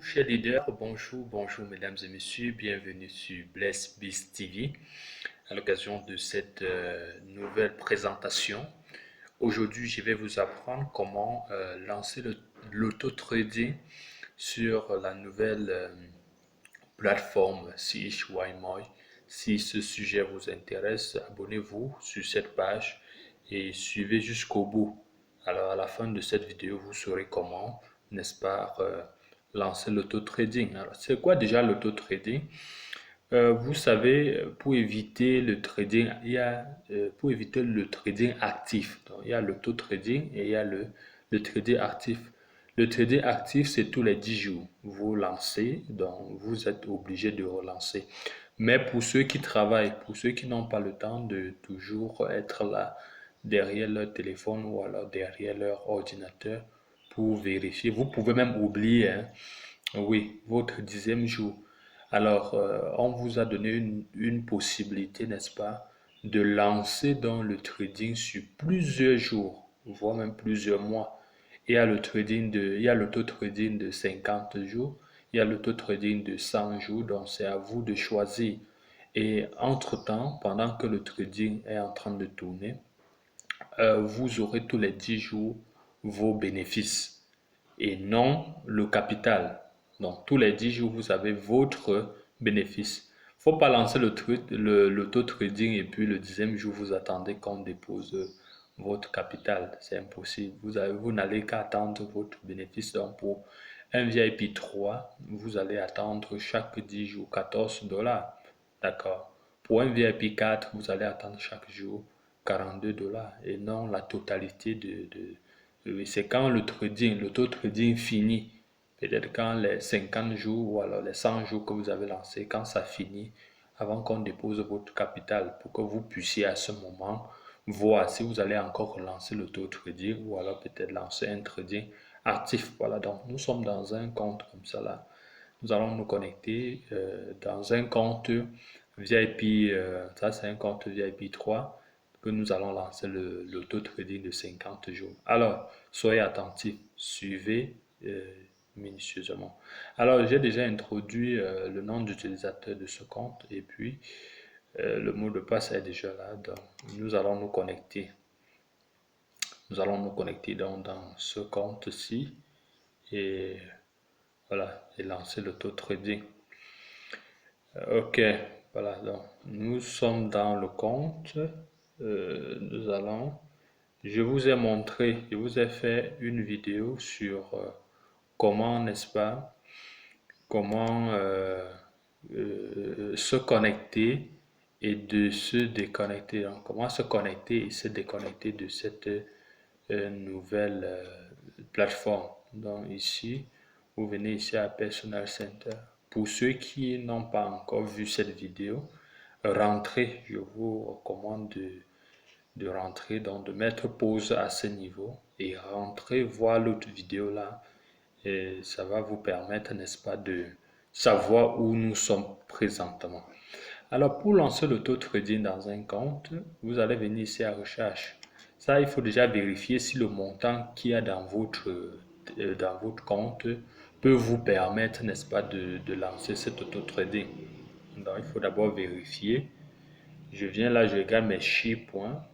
Chers leaders, bonjour mesdames et messieurs, bienvenue sur BlessBiz TV à l'occasion de cette nouvelle présentation. Aujourd'hui, je vais vous apprendre comment lancer l'auto-trading sur la nouvelle plateforme CHYMOI. Si ce sujet vous intéresse, abonnez-vous sur cette page et suivez jusqu'au bout. Alors à la fin de cette vidéo, vous saurez comment, n'est-ce pas, lancer l'auto-trading. Alors c'est quoi déjà l'auto-trading? Vous savez, pour éviter le trading, pour éviter le trading actif. Donc, il y a l'auto-trading et il y a le trading actif. Le trading actif, c'est tous les 10 jours. Vous lancez, donc vous êtes obligé de relancer. Mais pour ceux qui travaillent, pour ceux qui n'ont pas le temps de toujours être là derrière leur téléphone ou alors derrière leur ordinateur pour vérifier, vous pouvez même oublier, hein, oui, votre 10e jour. Alors, on vous a donné une possibilité, n'est-ce pas, de lancer dans le trading sur plusieurs jours, voire même plusieurs mois. Il y a l'auto-trading de 50 jours, il y a l'auto-trading de 100 jours, donc c'est à vous de choisir. Et entre-temps, pendant que le trading est en train de tourner, vous aurez tous les 10 jours vos bénéfices et non le capital. Donc, tous les 10 jours, vous avez votre bénéfice. Faut pas lancer l'auto-trading et puis le 10e jour, vous attendez qu'on dépose votre capital. C'est impossible. Vous n'allez qu'à attendre votre bénéfice. Donc, pour un VIP 3, vous allez attendre chaque 10 jours 14 dollars. D'accord. Pour un VIP 4, vous allez attendre chaque jour 42 dollars et non la totalité oui, c'est quand l'auto-trading finit, peut-être quand les 50 jours ou alors les 100 jours que vous avez lancé, quand ça finit, avant qu'on dépose votre capital pour que vous puissiez à ce moment voir si vous allez encore relancer l'auto-trading ou alors peut-être lancer un trading actif. Voilà, donc nous sommes dans un compte comme ça là. Nous allons nous connecter dans un compte VIP, ça c'est un compte VIP 3 que nous allons lancer l'auto-trading de 50 jours. Alors, soyez attentifs, suivez minutieusement. Alors, j'ai déjà introduit le nom d'utilisateur de ce compte et puis le mot de passe est déjà là. Donc, nous allons nous connecter. Nous allons nous connecter dans ce compte-ci et voilà, et lancer l'auto-trading. Ok, voilà, donc nous sommes dans le compte. Nous allons Je vous ai montré, je vous ai fait une vidéo sur comment, n'est-ce pas, comment se connecter et de se déconnecter. Donc, comment se connecter et se déconnecter de cette nouvelle plateforme. Donc ici, vous venez ici à Personal Center. Pour ceux qui n'ont pas encore vu cette vidéo, rentrez, je vous recommande de rentrer, donc de mettre pause à ce niveau et rentrer voir l'autre vidéo là. Et ça va vous permettre, n'est-ce pas, de savoir où nous sommes présentement. Alors, pour lancer l'auto-trading dans un compte, vous allez venir ici à recherche. Ça, il faut déjà vérifier si le montant qu'il y a dans votre compte peut vous permettre, n'est-ce pas, de lancer cet auto-trading. Donc, il faut d'abord vérifier. Je viens là, je regarde mes chiffres points.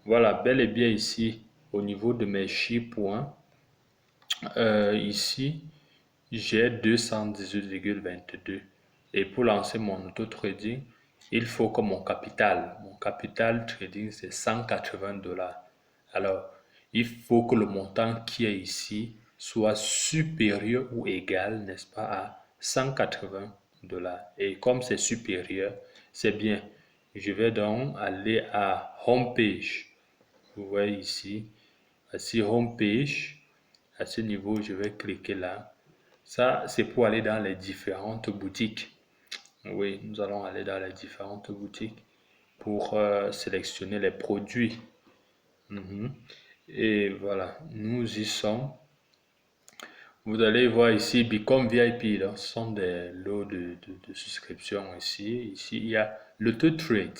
Voilà, bel et bien ici, au niveau de mes chiffres points, ici, j'ai 218,22. Et pour lancer mon auto-trading, il faut que mon capital trading, c'est 180 dollars. Alors, il faut que le montant qui est ici soit supérieur ou égal, n'est-ce pas, à 180 dollars. Et comme c'est supérieur, c'est bien. Je vais donc aller à Home Page. Vous voyez ici, voici Home Page. À ce niveau, je vais cliquer là. Ça, c'est pour aller dans les différentes boutiques. Oui, nous allons aller dans les différentes boutiques pour sélectionner les produits. Et voilà, nous y sommes. Vous allez voir ici Become VIP. Là, ce sont des lots de souscription ici. Ici, il y a l'auto-trade.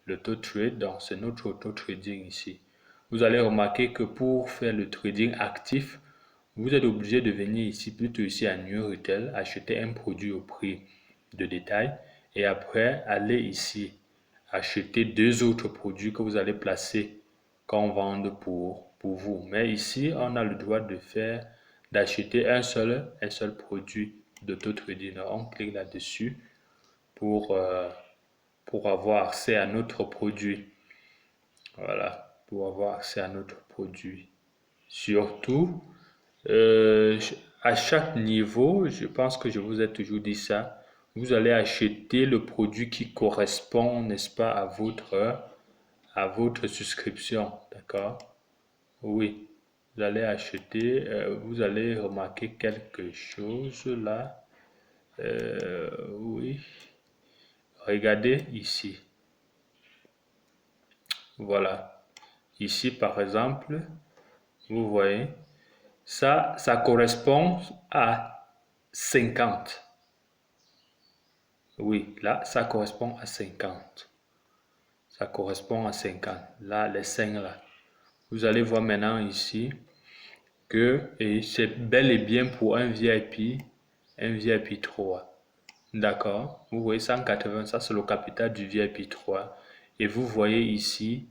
L'auto-trade, donc c'est notre auto-trading ici. Vous allez remarquer que pour faire le trading actif, vous êtes obligé de venir ici, plutôt ici à New Retail, acheter un produit au prix de détail et après aller ici, acheter deux autres produits que vous allez placer qu'on vende pour vous. Mais ici, on a le droit de d'acheter un seul produit d'AutoTrading. On clique là-dessus pour avoir accès à notre produit. Voilà, pour avoir accès à notre produit. Surtout, à chaque niveau, je pense que je vous ai toujours dit ça, vous allez acheter le produit qui correspond, n'est-ce pas, à votre souscription, d'accord? Oui, vous allez acheter, vous allez remarquer quelque chose là. Oui, regardez ici. Voilà. Ici, par exemple, vous voyez, ça correspond à 50. Oui, là, ça correspond à 50. Ça correspond à 50. Là, les 5 là. Vous allez voir maintenant ici que c'est bel et bien pour un VIP 3. D'accord? Vous voyez 180, ça c'est le capital du VIP 3. Et vous voyez ici,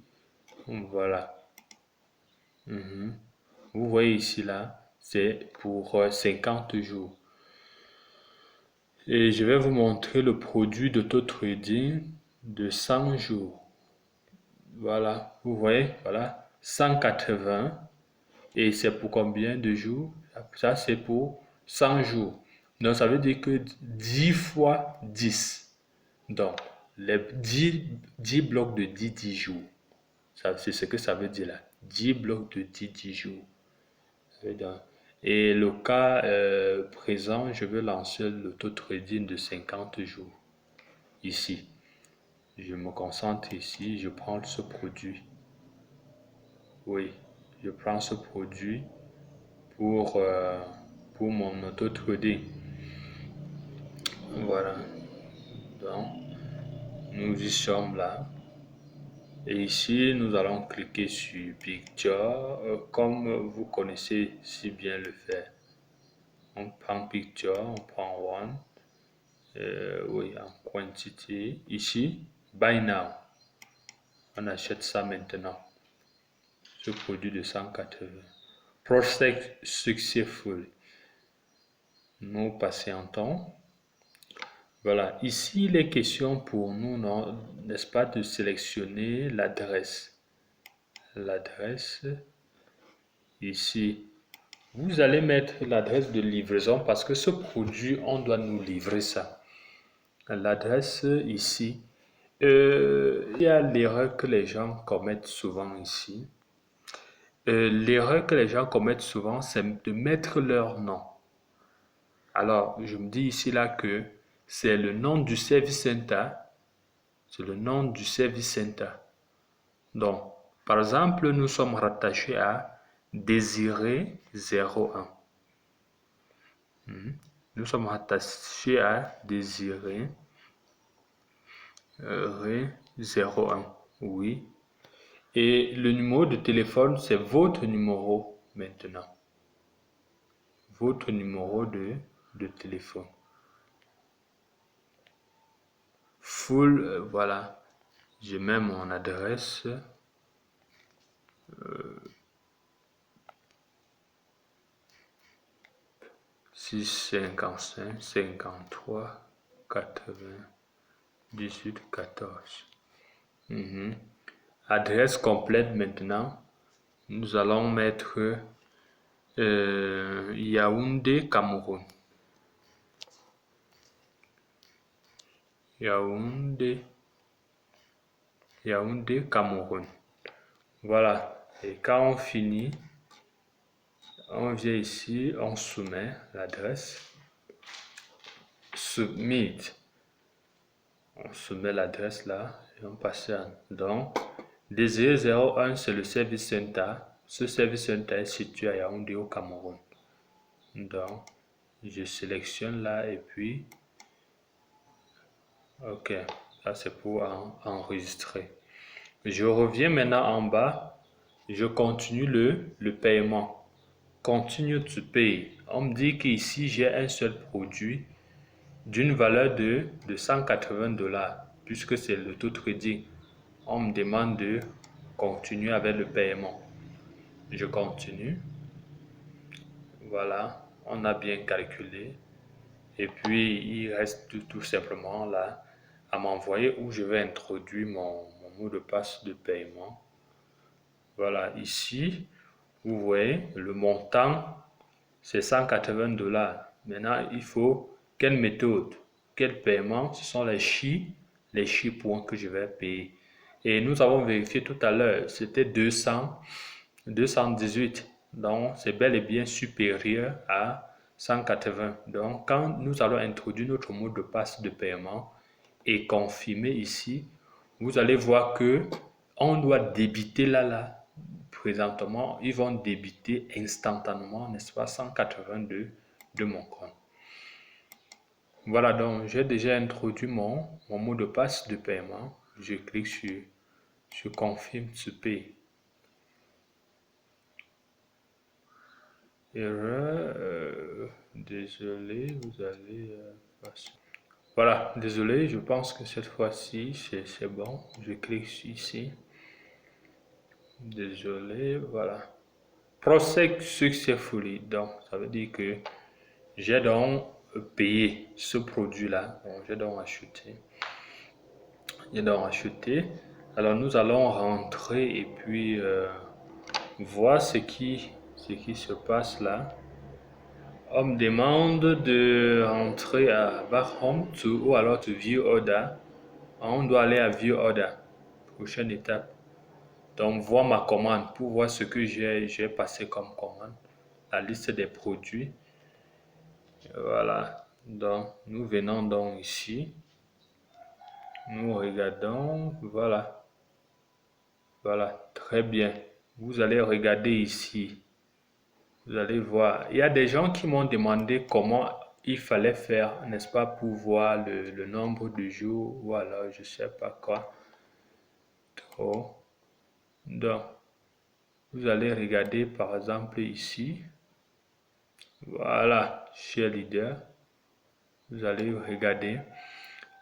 voilà. Vous voyez ici là, c'est pour 50 jours. Et je vais vous montrer le produit d'AutoTrading de 100 jours. Voilà, vous voyez, voilà, 180. Et c'est pour combien de jours? Ça, c'est pour 100 jours. Donc, ça veut dire que 10 fois 10. Donc, les 10 blocs de 10 jours. C'est ce que ça veut dire là. 10 blocs de 10 jours. Et le cas présent, je veux lancer l'auto-trading de 50 jours. Ici. Je me concentre ici, je prends ce produit. Oui, je prends ce produit pour mon auto-trading. Voilà. Donc, nous y sommes là. Et ici, nous allons cliquer sur Picture, comme vous connaissez si bien le faire. On prend Picture, on prend One. Oui, en quantité. Ici, Buy Now. On achète ça maintenant. Ce produit de 180. Prospect Successful. Nous patientons. Voilà, ici il est question pour nous, n'est-ce pas, de sélectionner l'adresse. L'adresse, ici, vous allez mettre l'adresse de livraison parce que ce produit, on doit nous livrer ça. L'adresse ici, il y a l'erreur que les gens commettent souvent ici. L'erreur que les gens commettent souvent, c'est de mettre leur nom. Alors, je me dis ici là que c'est le nom du service center. C'est le nom du service center. Donc, par exemple, nous sommes rattachés à Désiré 01. Nous sommes rattachés à Désiré 01. Oui. Et le numéro de téléphone, c'est votre numéro maintenant. Votre numéro de téléphone. Full, voilà. Je mets mon adresse. 655 53 80 18 14. Adresse complète maintenant. Nous allons mettre Yaoundé, Cameroun. Yaoundé, Cameroun. Voilà. Et quand on finit, on vient ici, on soumet l'adresse. Submit. On soumet l'adresse là et on passe à. Donc, Désiré 01, c'est le service center. Ce service center est situé à Yaoundé au Cameroun. Donc, je sélectionne là et puis, ok, ça c'est pour enregistrer. Je reviens maintenant en bas, je continue le paiement. Continue to pay. On me dit qu'ici, j'ai un seul produit d'une valeur de 180 $, puisque c'est l'auto-trading. On me demande de continuer avec le paiement. Je continue. Voilà, on a bien calculé. Et puis, il reste tout simplement là à m'envoyer où je vais introduire mon mot de passe de paiement. Voilà, ici, vous voyez, le montant, c'est 180 $. Maintenant, il faut quelle méthode, quel paiement, ce sont les chi points que je vais payer. Et nous avons vérifié tout à l'heure, c'était 218. Donc, c'est bel et bien supérieur à 180. Donc, quand nous allons introduire notre mot de passe de paiement et confirmer ici, vous allez voir que on doit débiter là. Présentement, ils vont débiter instantanément, n'est-ce pas, 182 de mon compte. Voilà, donc j'ai déjà introduit mon mot de passe de paiement. Je clique sur confirme to pay. Erreur, désolé, vous allez passer. Voilà, désolé, je pense que cette fois-ci c'est bon. Je clique ici. Désolé, voilà. Process successfully. Donc, ça veut dire que j'ai donc payé ce produit-là. J'ai donc acheté. Alors, nous allons rentrer et puis voir ce qui se passe là. On me demande de rentrer à Back Home ou alors to View Order. On doit aller à View Order. Prochaine étape. Donc, voir ma commande pour voir ce que j'ai passé comme commande. La liste des produits. Voilà. Donc, nous venons donc ici. Nous regardons. Voilà. Voilà. Très bien. Vous allez regarder ici. Vous allez voir. Il y a des gens qui m'ont demandé comment il fallait faire, n'est-ce pas, pour voir le nombre de jours ou alors je sais pas quoi. Trop. Donc, vous allez regarder par exemple ici. Voilà, chez Leader. Vous allez regarder.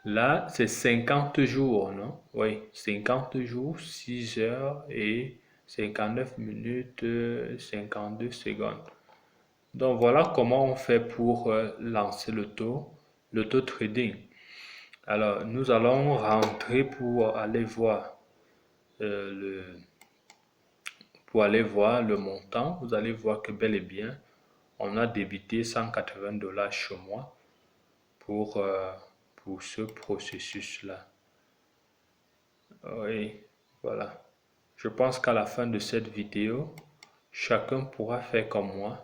Là, c'est 50 jours, non? Oui, 50 jours, 6 heures et 59 minutes, 52 secondes. Donc, voilà comment on fait pour lancer l'auto-trading. Alors, nous allons rentrer pour aller voir le montant. Vous allez voir que bel et bien, on a débité 180 $ chez moi pour ce processus-là. Oui, voilà. Je pense qu'à la fin de cette vidéo, chacun pourra faire comme moi.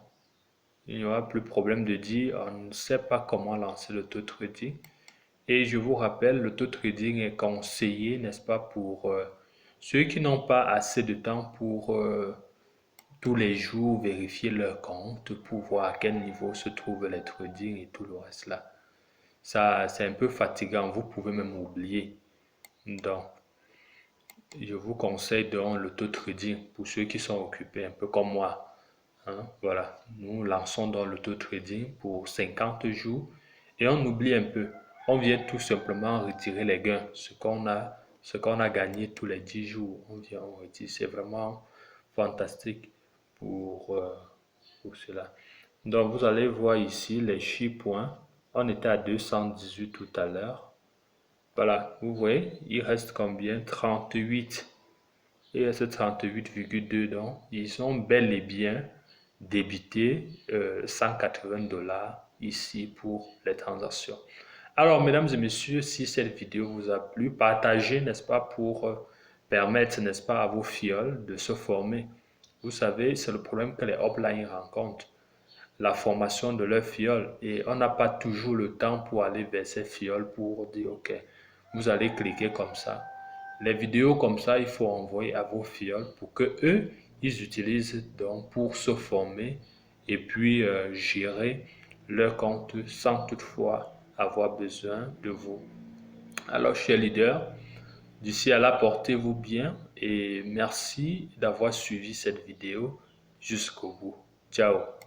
Il n'y aura plus de problème de dire on ne sait pas comment lancer l'auto-trading. Et je vous rappelle, l'auto-trading est conseillé, n'est-ce pas, pour ceux qui n'ont pas assez de temps pour tous les jours vérifier leur compte, pour voir à quel niveau se trouvent les trading et tout le reste là. Ça, c'est un peu fatigant, vous pouvez même oublier. Donc, je vous conseille donc l'auto-trading pour ceux qui sont occupés, un peu comme moi. Hein, voilà, nous lançons dans l'auto-trading pour 50 jours et on oublie un peu. On vient tout simplement retirer les gains, ce qu'on a gagné tous les 10 jours. On vient, on retire. C'est vraiment fantastique pour cela. Donc, vous allez voir ici les chi points. On était à 218 tout à l'heure. Voilà, vous voyez, il reste combien? 38. Il reste 38,2. Donc, ils sont bel et bien débité 180 $ ici pour les transactions. Alors, mesdames et messieurs, si cette vidéo vous a plu, partagez, n'est-ce pas, pour permettre, n'est-ce pas, à vos fioles de se former. Vous savez, c'est le problème que les uplines rencontrent, la formation de leurs fioles. Et on n'a pas toujours le temps pour aller vers ces fioles pour dire, OK, vous allez cliquer comme ça. Les vidéos comme ça, il faut envoyer à vos fioles pour que eux, ils utilisent donc pour se former et puis gérer leur compte sans toutefois avoir besoin de vous. Alors, chers leaders, d'ici là, portez-vous bien et merci d'avoir suivi cette vidéo jusqu'au bout. Ciao.